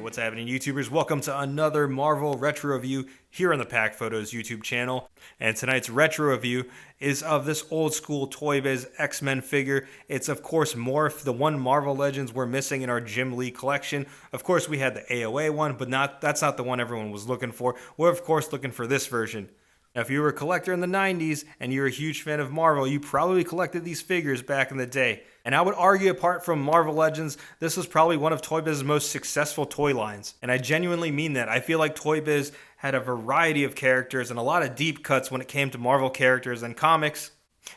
What's happening, YouTubers? Welcome to another Marvel Retro Review here on the Pack Photos YouTube channel. And tonight's Retro Review is of this old school Toybiz X-Men figure. It's, of course, Morph, the one Marvel Legends we're missing in our Jim Lee collection. Of course, we had the AOA one, but that's not the one everyone was looking for. We're, of course, looking for this version. Now, if you were a collector in the 90s and you're a huge fan of Marvel, you probably collected these figures back in the day. And I would argue, apart from Marvel Legends, this was probably one of Toybiz's most successful toy lines. And I genuinely mean that. I feel like Toybiz had a variety of characters and a lot of deep cuts when it came to Marvel characters and comics.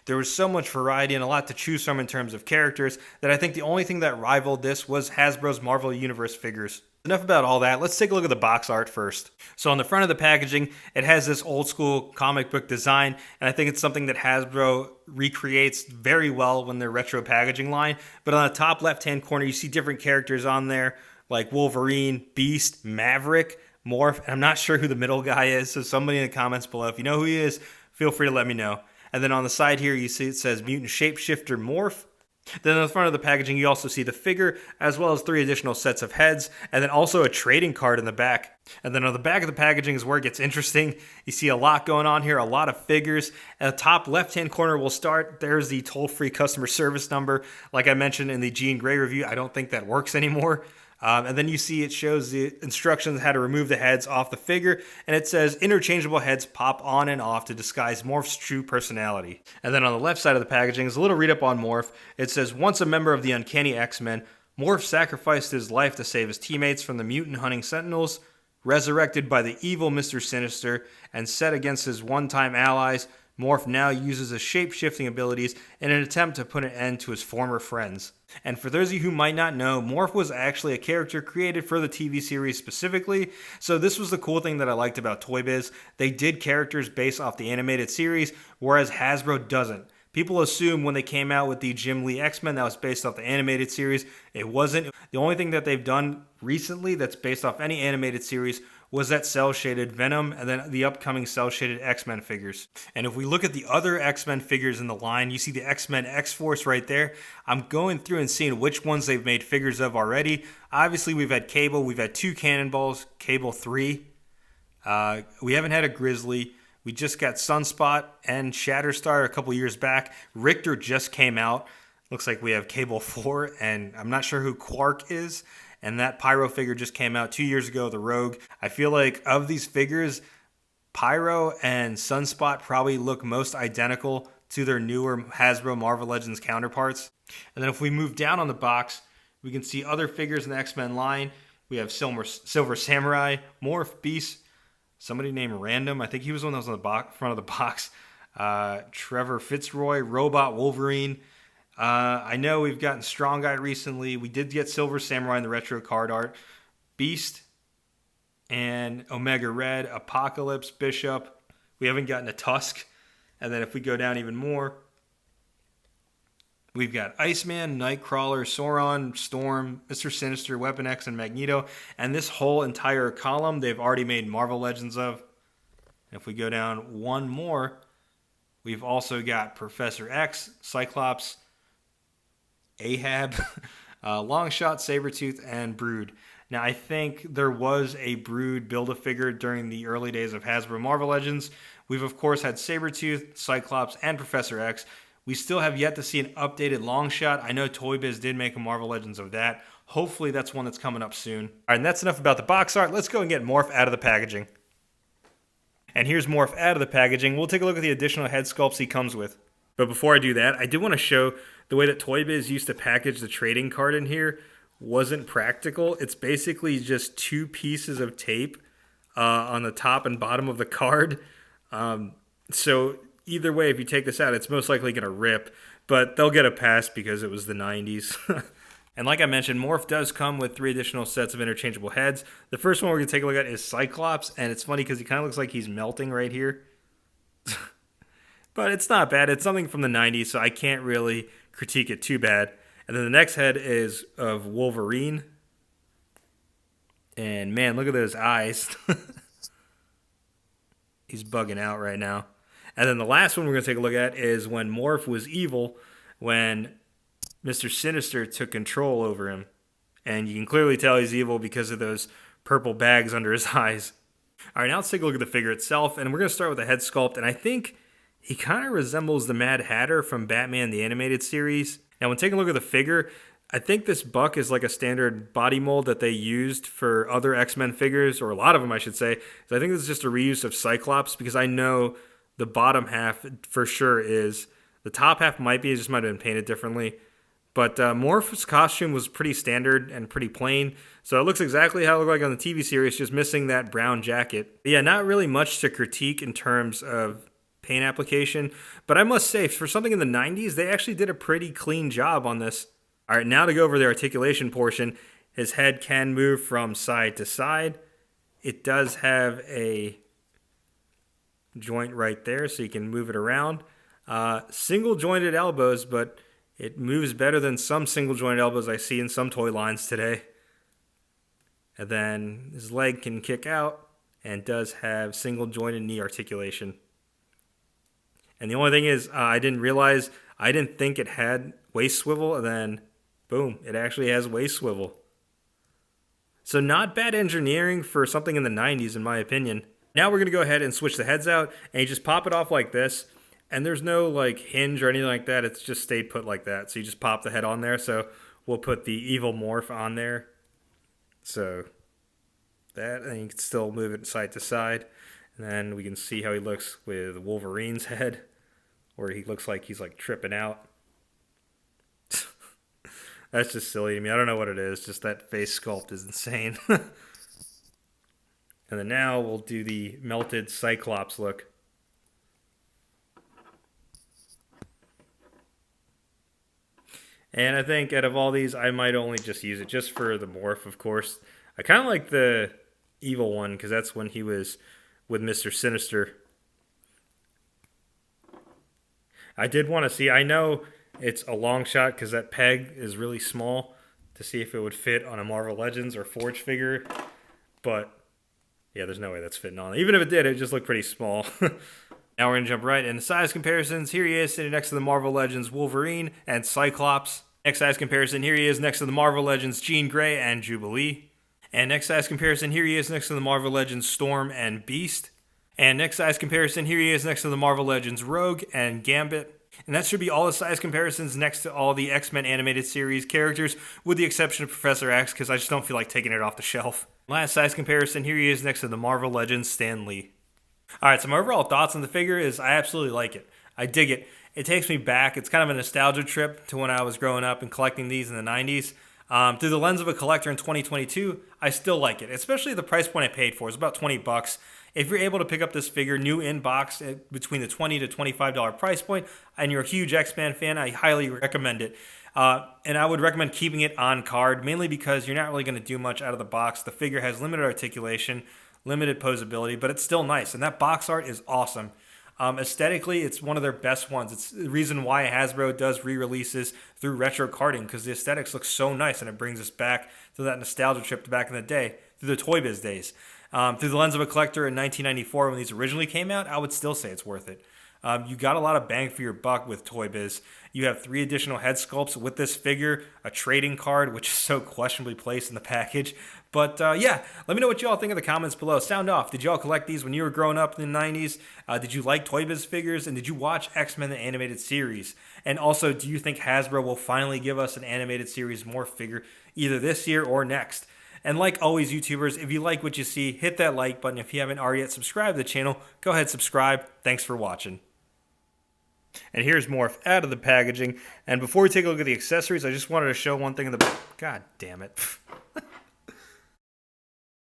There was so much variety and a lot to choose from in terms of characters that I think the only thing that rivaled this was Hasbro's Marvel Universe figures. Enough about all that. Let's take a look at the box art first. So on the front of the packaging, it has this old school comic book design, and I think it's something that Hasbro recreates very well when they're retro packaging line. But on the top left-hand corner, you see different characters on there, like Wolverine, Beast, Maverick, Morph, and I'm not sure who the middle guy is, so somebody in the comments below, if you know who he is, feel free to let me know. And then on the side here, you see it says Mutant Shapeshifter Morph. Then on the front of the packaging, you also see the figure, as well as 3 additional sets of heads, and then also a trading card in the back. And then on the back of the packaging is where it gets interesting. You see a lot going on here, a lot of figures. At the top left-hand corner, we'll start. There's the toll-free customer service number. Like I mentioned in the Jean Grey review, I don't think that works anymore. And then you see it shows the instructions how to remove the heads off the figure, and it says interchangeable heads pop on and off to disguise Morph's true personality. And then on the left side of the packaging is a little read up on Morph. It says, once a member of the Uncanny X-Men, Morph sacrificed his life to save his teammates from the mutant hunting Sentinels, resurrected by the evil Mr. Sinister, and set against his one-time allies. Morph now uses his shape-shifting abilities in an attempt to put an end to his former friends. And for those of you who might not know, Morph was actually a character created for the TV series specifically, so this was the cool thing that I liked about Toybiz. They did characters based off the animated series, whereas Hasbro doesn't. People assume when they came out with the Jim Lee X-Men that was based off the animated series. It wasn't. The only thing that they've done recently that's based off any animated series was that cel-shaded Venom and then the upcoming cel-shaded X-Men figures. And if we look at the other X-Men figures in the line, you see the X-Men X-Force right there. I'm going through and seeing which ones they've made figures of already. Obviously, we've had Cable. We've had 2 Cannonballs, Cable 3. We haven't had a Grizzly. We just got Sunspot and Shatterstar a couple years back. Richter just came out. Looks like we have Cable 4, and I'm not sure who Quark is. And that Pyro figure just came out 2 years ago, the Rogue. I feel like of these figures, Pyro and Sunspot probably look most identical to their newer Hasbro Marvel Legends counterparts. And then if we move down on the box, we can see other figures in the X-Men line. We have Silver Samurai, Morph, Beast, somebody named Random. I think he was the one that was on the front of the box. Trevor Fitzroy, Robot Wolverine. I know we've gotten Strong Guy recently. We did get Silver Samurai in the retro card art. Beast and Omega Red, Apocalypse, Bishop. We haven't gotten a Tusk. And then if we go down even more, we've got Iceman, Nightcrawler, Sauron, Storm, Mr. Sinister, Weapon X, and Magneto. And this whole entire column they've already made Marvel Legends of. And if we go down one more, we've also got Professor X, Cyclops, Ahab, Longshot, Sabretooth, and Brood. Now, I think there was a Brood Build-A-Figure during the early days of Hasbro Marvel Legends. We've, of course, had Sabretooth, Cyclops, and Professor X. We still have yet to see an updated Longshot. I know Toybiz did make a Marvel Legends of that. Hopefully, that's one that's coming up soon. All right, and that's enough about the box art. Let's go and get Morph out of the packaging. And here's Morph out of the packaging. We'll take a look at the additional head sculpts he comes with. But before I do that, I do want to show the way that Toybiz used to package the trading card in here wasn't practical. It's basically just 2 pieces of tape on the top and bottom of the card. So either way, if you take this out, it's most likely going to rip. But they'll get a pass because it was the 90s. And like I mentioned, Morph does come with 3 additional sets of interchangeable heads. The first one we're going to take a look at is Cyclops. And it's funny because he kind of looks like he's melting right here. But it's not bad. It's something from the 90s, so I can't really critique it too bad. And then the next head is of Wolverine. And man, look at those eyes. He's bugging out right now. And then the last one we're going to take a look at is when Morph was evil, when Mr. Sinister took control over him. And you can clearly tell he's evil because of those purple bags under his eyes. All right, now let's take a look at the figure itself, and we're going to start with the head sculpt, and I think he kind of resembles the Mad Hatter from Batman the Animated Series. Now, when taking a look at the figure, I think this buck is like a standard body mold that they used for other X-Men figures, or a lot of them, I should say. So I think this is just a reuse of Cyclops, because I know the bottom half for sure is. The top half might be, it just might have been painted differently. But Morph's costume was pretty standard and pretty plain, so it looks exactly how it looked like on the TV series, just missing that brown jacket. But yeah, not really much to critique in terms of paint application, but I must say, for something in the 90s, they actually did a pretty clean job on this. All right, now to go over the articulation portion, his head can move from side to side. It does have a joint right there, so you can move it around. Single jointed elbows, but it moves better than some single jointed elbows I see in some toy lines today. And then his leg can kick out and does have single jointed knee articulation. And the only thing is, I didn't think it had waist swivel, and then boom, it actually has waist swivel. So not bad engineering for something in the 90s, in my opinion. Now we're going to go ahead and switch the heads out, and you just pop it off like this, and there's no like hinge or anything like that. It's just stayed put like that. So you just pop the head on there. So we'll put the evil Morph on there. So that, and you can still move it side to side. And then we can see how he looks with Wolverine's head, where he looks like he's like tripping out. That's just silly to me. I don't know what it is. Just that face sculpt is insane. And then now we'll do the melted Cyclops look. And I think out of all these, I might only just use it just for the Morph, of course. I kind of like the evil one, because that's when he was with Mr. Sinister. I did want to see, I know it's a long shot because that peg is really small, to see if it would fit on a Marvel Legends or Forge figure. But yeah, there's no way that's fitting on. Even if it did, it just looked pretty small. Now we're going to jump right into size comparisons. Here he is sitting next to the Marvel Legends Wolverine and Cyclops. Next size comparison, here he is next to the Marvel Legends Jean Grey and Jubilee. And next size comparison, here he is next to the Marvel Legends Storm and Beast. And next size comparison, here he is next to the Marvel Legends Rogue and Gambit. And that should be all the size comparisons next to all the X-Men animated series characters, with the exception of Professor X, because I just don't feel like taking it off the shelf. Last size comparison, here he is next to the Marvel Legends Stan Lee. Alright, so my overall thoughts on the figure is I absolutely like it. I dig it. It takes me back. It's kind of a nostalgia trip to when I was growing up and collecting these in the 90s. Through the lens of a collector in 2022, I still like it, especially the price point I paid for. It's about $20. If you're able to pick up this figure new in box at between the $20 to $25 price point, and you're a huge X-Men fan, I highly recommend it. And I would recommend keeping it on card, mainly because you're not really going to do much out of the box. The figure has limited articulation, limited posability, but it's still nice. And that box art is awesome. Aesthetically, it's one of their best ones. It's the reason why Hasbro does re-releases through retro carding, because the aesthetics look so nice, and it brings us back to that nostalgia trip to back in the day, through the Toybiz days. Through the lens of a collector in 1994, when these originally came out, I would still say it's worth it. You got a lot of bang for your buck with Toybiz. You have 3 additional head sculpts with this figure, a trading card, which is so questionably placed in the package. But yeah, let me know what y'all think in the comments below. Sound off. Did y'all collect these when you were growing up in the 90s? Did you like Toybiz figures? And did you watch X-Men the Animated Series? And also, do you think Hasbro will finally give us an animated series Morph figure either this year or next? And like always, YouTubers, if you like what you see, hit that like button. If you haven't already yet subscribed to the channel, go ahead and subscribe. Thanks for watching. And here's Morph out of the packaging. And before we take a look at the accessories, I just wanted to show one thing in the back. God damn it.